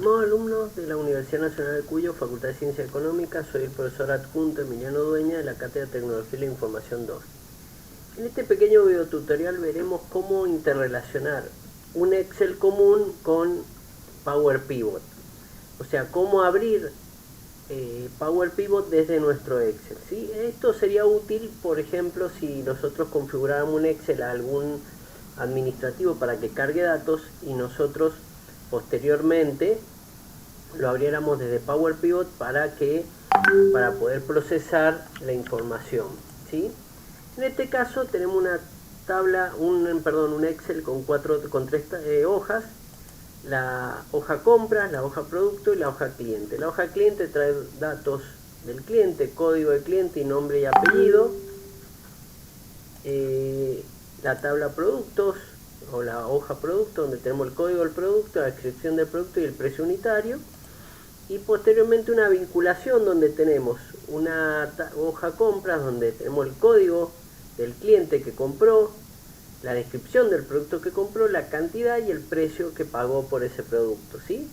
Estimados alumnos de la Universidad Nacional de Cuyo, Facultad de Ciencias Económicas, soy el profesor adjunto Emiliano Dueña de la Cátedra de Tecnología y la Información 2. En este pequeño videotutorial veremos cómo interrelacionar un Excel común con Power Pivot. O sea, cómo abrir Power Pivot desde nuestro Excel, ¿sí? Esto sería útil, por ejemplo, si nosotros configuráramos un Excel a algún administrativo para que cargue datos y nosotros posteriormente lo abriéramos desde Power Pivot para poder procesar la información, ¿sí? En este caso tenemos una tabla, un Excel con tres hojas: la hoja compras, la hoja producto y la hoja cliente. La hoja cliente trae datos del cliente, código del cliente y nombre y apellido. La tabla productos o la hoja producto, donde tenemos el código del producto, la descripción del producto y el precio unitario. Y posteriormente una vinculación donde tenemos una hoja compras, donde tenemos el código del cliente que compró, la descripción del producto que compró, la cantidad y el precio que pagó por ese producto, ¿sí?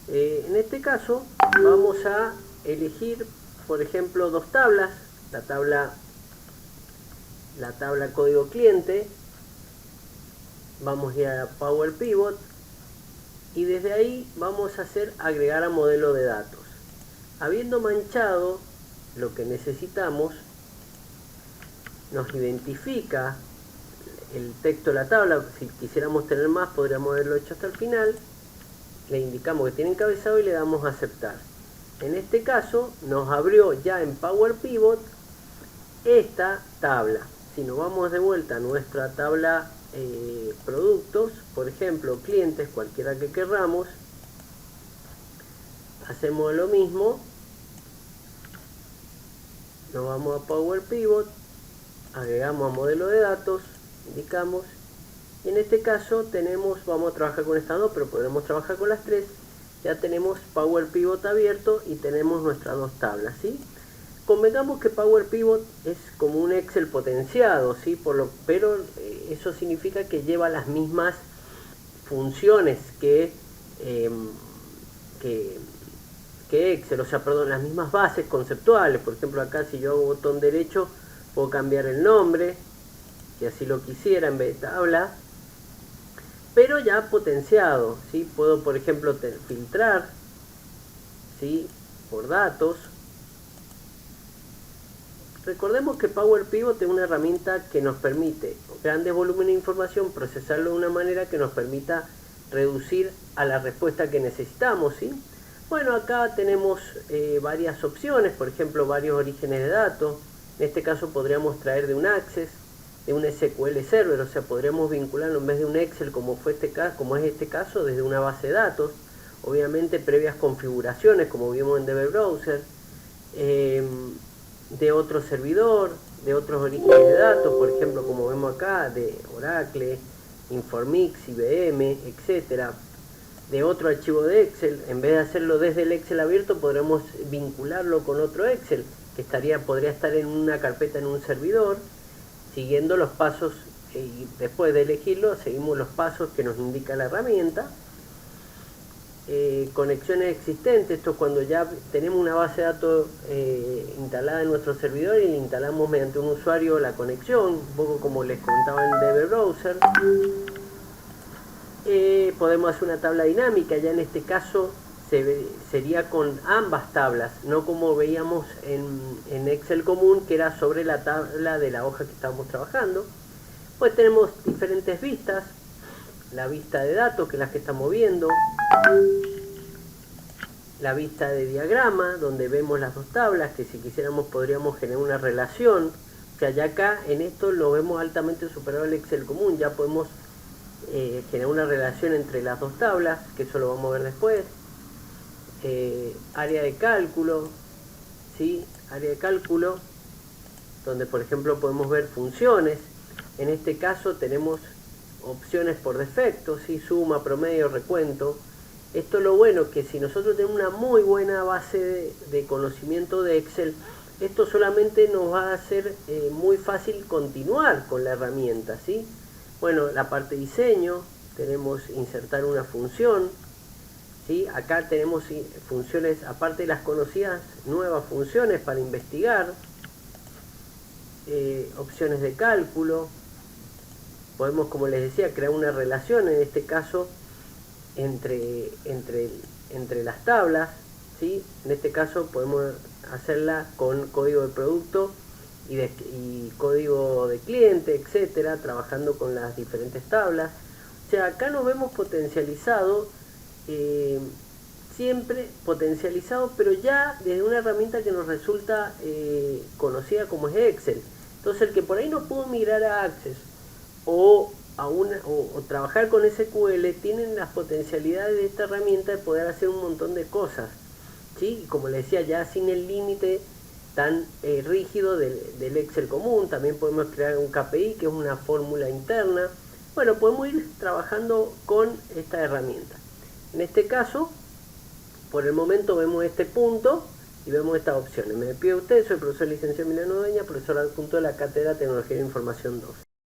En este caso vamos a elegir, por ejemplo, dos tablas: la tabla código cliente. Vamos a ir a Power Pivot y desde ahí vamos a hacer agregar a modelo de datos. Habiendo manchado lo que necesitamos, nos identifica el texto de la tabla. Si quisiéramos tener más, podríamos haberlo hecho hasta el final. Le indicamos que tiene encabezado y le damos a aceptar. En este caso nos abrió ya en Power Pivot esta tabla. Si nos vamos de vuelta a nuestra tabla productos, por ejemplo clientes, cualquiera que querramos, hacemos lo mismo, nos vamos a Power Pivot, agregamos a modelo de datos, indicamos, y en este caso vamos a trabajar con estas dos, pero podremos trabajar con las tres. Ya tenemos Power Pivot abierto y tenemos nuestras dos tablas, ¿sí? Convengamos que Power Pivot es como un Excel potenciado, ¿sí? Pero eso significa que lleva las mismas funciones que Excel, o sea, perdón, las mismas bases conceptuales. Por ejemplo, acá si yo hago botón derecho, puedo cambiar el nombre, si así lo quisiera, en vez de tabla, pero ya potenciado, ¿sí? Puedo, por ejemplo, filtrar, ¿sí?, por datos. Recordemos que Power Pivot es una herramienta que nos permite grandes volúmenes de información, procesarlo de una manera que nos permita reducir a la respuesta que necesitamos, ¿sí? Bueno, acá tenemos varias opciones, por ejemplo, varios orígenes de datos. En este caso podríamos traer de un Access, de un SQL Server, o sea, podríamos vincularlo en vez de un Excel, como es este caso, desde una base de datos. Obviamente previas configuraciones, como vimos en DB Browser, de otro servidor, de otros orígenes de datos, por ejemplo, como vemos acá, de Oracle, Informix, IBM, etcétera, de otro archivo de Excel. En vez de hacerlo desde el Excel abierto, podremos vincularlo con otro Excel, que podría estar en una carpeta en un servidor, siguiendo los pasos, y después de elegirlo, seguimos los pasos que nos indica la herramienta. Conexiones existentes, esto es cuando ya tenemos una base de datos instalada en nuestro servidor y le instalamos mediante un usuario la conexión, un poco como les contaba en DB Browser. Podemos hacer una tabla dinámica, ya en este caso sería con ambas tablas, no como veíamos en Excel común, que era sobre la tabla de la hoja que estábamos trabajando. Pues tenemos diferentes vistas: la vista de datos, que es la que estamos viendo, la vista de diagrama, donde vemos las dos tablas, que si quisiéramos podríamos generar una relación. O sea, ya acá en esto lo vemos altamente superado al Excel común, ya podemos generar una relación entre las dos tablas, que eso lo vamos a ver después. Área de cálculo, ¿sí? Área de cálculo, donde por ejemplo podemos ver funciones. En este caso tenemos opciones por defecto, ¿sí? Suma, promedio, recuento. Esto es lo bueno, que si nosotros tenemos una muy buena base de conocimiento de Excel, esto solamente nos va a hacer muy fácil continuar con la herramienta, ¿sí? Bueno, la parte de diseño, tenemos insertar una función, ¿sí? Acá tenemos funciones, aparte de las conocidas, nuevas funciones para investigar, opciones de cálculo. Podemos, como les decía, crear una relación, en este caso, entre las tablas, ¿sí? En este caso podemos hacerla con código de producto y código de cliente, etcétera, trabajando con las diferentes tablas. O sea, acá nos vemos potencializado, siempre potencializado, pero ya desde una herramienta que nos resulta conocida como es Excel. Entonces el que por ahí no pudo migrar a Access o trabajar con SQL tienen las potencialidades de esta herramienta de poder hacer un montón de cosas, ¿sí? Como les decía, ya sin el límite tan rígido del Excel común. También podemos crear un KPI, que es una fórmula interna. Bueno, podemos ir trabajando con esta herramienta. En este caso, por el momento vemos este punto y vemos estas opciones. Me despido de ustedes, soy el profesor licenciado Emiliano Dueña, profesor adjunto de la Cátedra Tecnología de Información 2.